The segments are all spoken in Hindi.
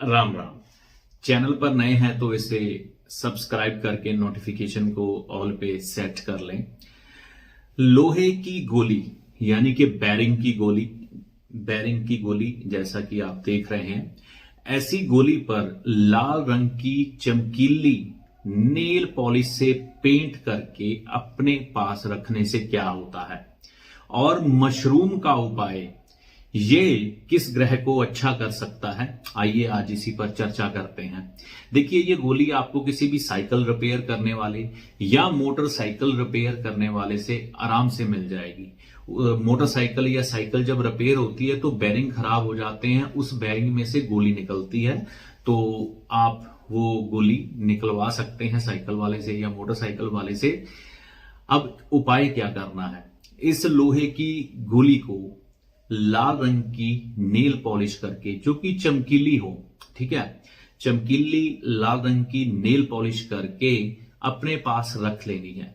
राम राम। चैनल पर नए हैं तो इसे सब्सक्राइब करके नोटिफिकेशन को ऑल पे सेट कर लें। लोहे की गोली यानी कि बैरिंग की गोली जैसा कि आप देख रहे हैं, ऐसी गोली पर लाल रंग की चमकीली नेल पॉलिश से पेंट करके अपने पास रखने से क्या होता है और मशरूम का उपाय ये किस ग्रह को अच्छा कर सकता है, आइए आज इसी पर चर्चा करते हैं। देखिए, ये गोली आपको किसी भी साइकिल रिपेयर करने वाले या मोटरसाइकिल रिपेयर करने वाले से आराम से मिल जाएगी। मोटरसाइकिल या साइकिल जब रिपेयर होती है तो बेरिंग खराब हो जाते हैं, उस बेरिंग में से गोली निकलती है, तो आप वो गोली निकलवा सकते हैं साइकिल वाले से या मोटरसाइकिल वाले से। अब उपाय क्या करना है, इस लोहे की गोली को लाल रंग की नेल पॉलिश करके, जो कि चमकीली हो, ठीक है, चमकीली लाल रंग की नेल पॉलिश करके अपने पास रख लेनी है।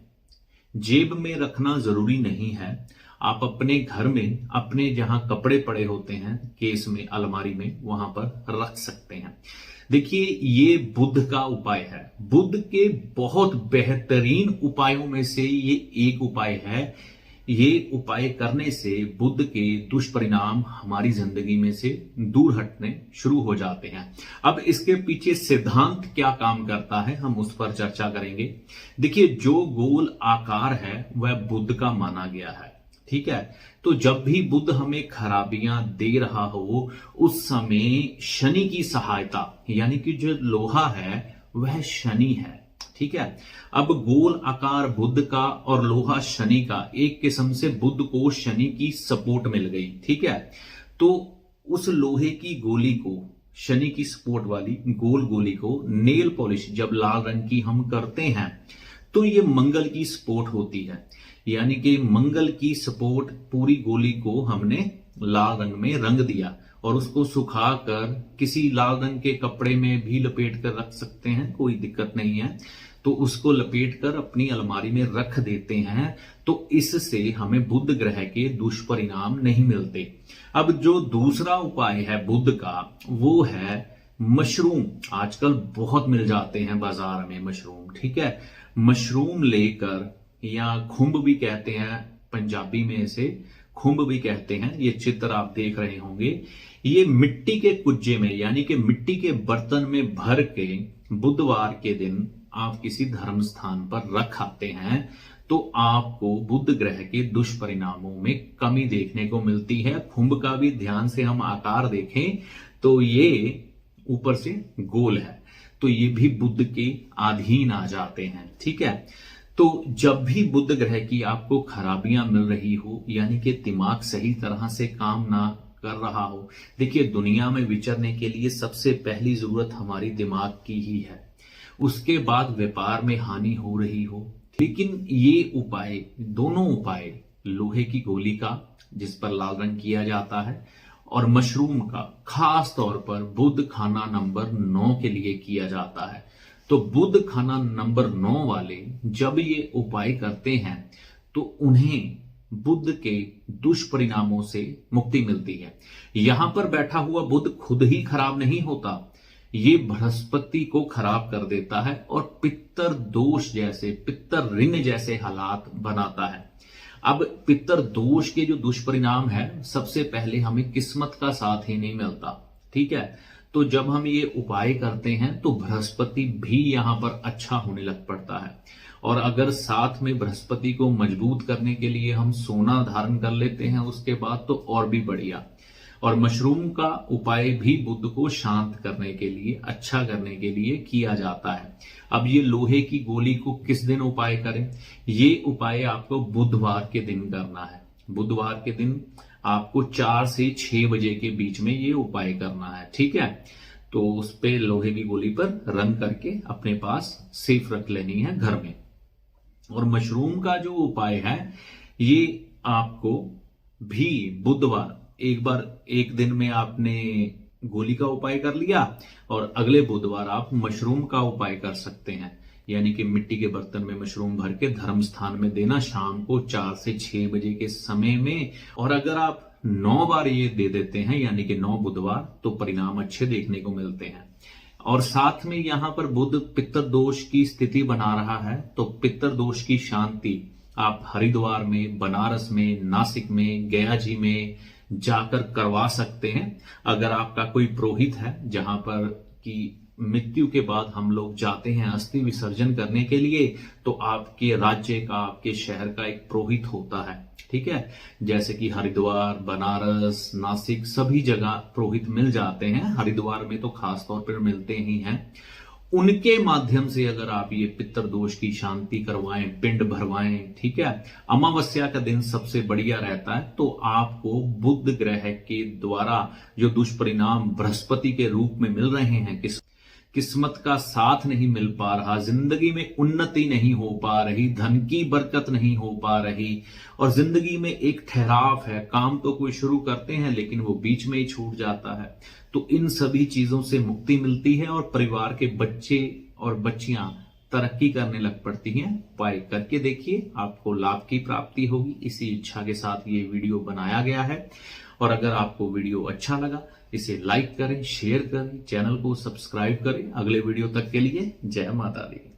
जेब में रखना जरूरी नहीं है, आप अपने घर में अपने जहां कपड़े पड़े होते हैं केस में, अलमारी में, वहां पर रख सकते हैं। देखिए, ये बुध का उपाय है। बुध के बहुत बेहतरीन उपायों में से ये एक उपाय है। ये उपाय करने से बुध के दुष्परिणाम हमारी जिंदगी में से दूर हटने शुरू हो जाते हैं। अब इसके पीछे सिद्धांत क्या काम करता है, हम उस पर चर्चा करेंगे। देखिए, जो गोल आकार है वह बुध का माना गया है, ठीक है। तो जब भी बुध हमें खराबियां दे रहा हो, उस समय शनि की सहायता, यानी कि जो लोहा है वह शनि है, ठीक है। अब गोल आकार बुध का और लोहा शनि का, एक किस्म से बुध को शनि की सपोर्ट मिल गई, ठीक है। तो उस लोहे की गोली को, शनि की सपोर्ट वाली गोल गोली को नेल पॉलिश जब लाल रंग की हम करते हैं तो ये मंगल की सपोर्ट होती है, यानी कि मंगल की सपोर्ट पूरी गोली को हमने लाल रंग में रंग दिया और उसको सुखाकर किसी लाल रंग के कपड़े में भी लपेट कर रख सकते हैं, कोई दिक्कत नहीं है। तो उसको लपेट कर अपनी अलमारी में रख देते हैं, तो इससे हमें बुध ग्रह के दुष्परिणाम नहीं मिलते। अब जो दूसरा उपाय है बुध का, वो है मशरूम। आजकल बहुत मिल जाते हैं बाजार में मशरूम, ठीक है। मशरूम लेकर, या खुंब भी कहते हैं पंजाबी में, इसे खुंब भी कहते हैं, ये चित्र आप देख रहे होंगे। ये मिट्टी के कुज्जे में, यानी कि मिट्टी के बर्तन में भर के बुधवार के दिन आप किसी धर्म स्थान पर रख आते हैं, तो आपको बुध ग्रह के दुष्परिणामों में कमी देखने को मिलती है। खुंब का भी ध्यान से हम आकार देखें तो ये ऊपर से गोल है, तो ये भी बुध के अधीन आ जाते हैं, ठीक है। तो जब भी बुध ग्रह की आपको खराबियां मिल रही हो, यानी कि दिमाग सही तरह से काम ना कर रहा हो, देखिए, दुनिया में विचरने के लिए सबसे पहली जरूरत हमारी दिमाग की ही है, उसके बाद व्यापार में हानि हो रही हो। लेकिन ये उपाय, दोनों उपाय, लोहे की गोली का जिस पर लाल रंग किया जाता है और मशरूम का खास तौर पर बुध खाना नंबर 9 के लिए किया जाता है। तो बुध खाना नंबर 9 वाले जब ये उपाय करते हैं तो उन्हें बुध के दुष्परिणामों से मुक्ति मिलती है। यहां पर बैठा हुआ बुध खुद ही खराब नहीं होता, ये बृहस्पति को खराब कर देता है और पित्तर दोष जैसे, पित्तर ऋण जैसे हालात बनाता है। अब पित्तर दोष के जो दुष्परिणाम है, सबसे पहले हमें किस्मत का साथ ही नहीं मिलता, ठीक है। तो जब हम ये उपाय करते हैं तो बृहस्पति भी यहां पर अच्छा होने लग पड़ता है। और अगर साथ में बृहस्पति को मजबूत करने के लिए हम सोना धारण कर लेते हैं उसके बाद, तो और भी बढ़िया। और मशरूम का उपाय भी बुध को शांत करने के लिए, अच्छा करने के लिए किया जाता है। अब ये लोहे की गोली को किस दिन उपाय करें, ये उपाय आपको बुधवार के दिन करना है। बुधवार के दिन आपको 4 से 6 बजे के बीच में ये उपाय करना है, ठीक है। तो उस पे लोहे की गोली पर रंग करके अपने पास सेफ रख लेनी है घर में। और मशरूम का जो उपाय है, ये आपको भी बुधवार, एक बार एक दिन में आपने गोली का उपाय कर लिया और अगले बुधवार आप मशरूम का उपाय कर सकते हैं, यानी कि मिट्टी के बर्तन में मशरूम भर के धर्म स्थान में देना शाम को 4 से 6 बजे के समय में। और अगर आप 9 बार ये दे देते हैं, यानी कि 9 बुधवार, तो परिणाम अच्छे देखने को मिलते हैं। और साथ में यहां पर बुध पितृ दोष की स्थिति बना रहा है, तो पितृ दोष की शांति आप हरिद्वार में, बनारस में, नासिक में, गया जी में जाकर करवा सकते हैं। अगर आपका कोई पुरोहित है, जहां पर कि मृत्यु के बाद हम लोग जाते हैं अस्थि विसर्जन करने के लिए, तो आपके राज्य का, आपके शहर का एक पुरोहित होता है, ठीक है। जैसे कि हरिद्वार, बनारस, नासिक, सभी जगह पुरोहित मिल जाते हैं, हरिद्वार में तो खास तौर पर मिलते ही हैं। उनके माध्यम से अगर आप ये पितृ दोष की शांति करवाएं, पिंड भरवाएं, ठीक है। अमावस्या का दिन सबसे बढ़िया रहता है, तो आपको बुध ग्रह के द्वारा जो दुष्परिणाम बृहस्पति के रूप में मिल रहे हैं, किस्मत का साथ नहीं मिल पा रहा, जिंदगी में उन्नति नहीं हो पा रही, धन की बरकत नहीं हो पा रही, और जिंदगी में एक ठहराव है, काम तो कोई शुरू करते हैं लेकिन वो बीच में ही छूट जाता है, तो इन सभी चीजों से मुक्ति मिलती है और परिवार के बच्चे और बच्चियां तरक्की करने लग पड़ती हैं। उपाय करके देखिए, आपको लाभ की प्राप्ति होगी। इसी इच्छा के साथ ये वीडियो बनाया गया है। और अगर आपको वीडियो अच्छा लगा, इसे लाइक करें, शेयर करें, चैनल को सब्सक्राइब करें। अगले वीडियो तक के लिए जय माता दी।